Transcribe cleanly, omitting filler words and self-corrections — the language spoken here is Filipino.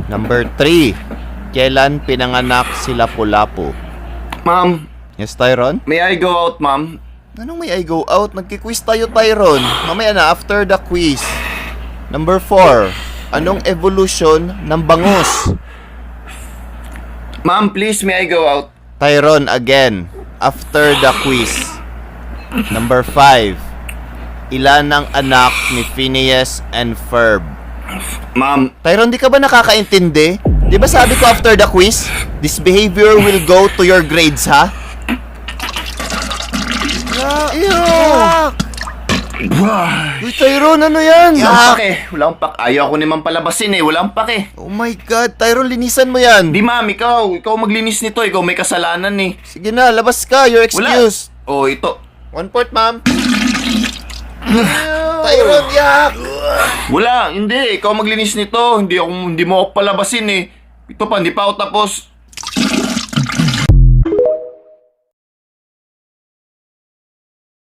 Number 3. Kailan pinanganak si Lapu-Lapu? Ma'am, Yes, Tyron? may I go out, ma'am? Anong may I go out? Nagki-quiz tayo, Tyron. Mamaya na, after the quiz. Number 4. Anong evolution ng bangus? Ma'am, please, may I go out? Tyron, again, after the quiz. Number 5. Ilan ang anak ni Phineas and Ferb? Ma'am, Tyron, di ka ba nakakaintindi? Di ba sabi ko after the quiz, this behavior will go to your grades, ha? Yuck! Uy, Tyron, ano yan? walang pake. Walang pake. Ayaw ako naman palabasin eh. Walang pake. Oh my God, Tyron, linisan mo yan. Di ma'am, ikaw. Ikaw maglinis nito. Ikaw may kasalanan eh. Sige na, labas ka, you're Wala. excused. Oh, ito. 1 point, ma'am. Tyron, yak! Wala, hindi. Ikaw maglinis nito. Hindi mo ako palabasin eh. Ito pa, hindi pa ako tapos.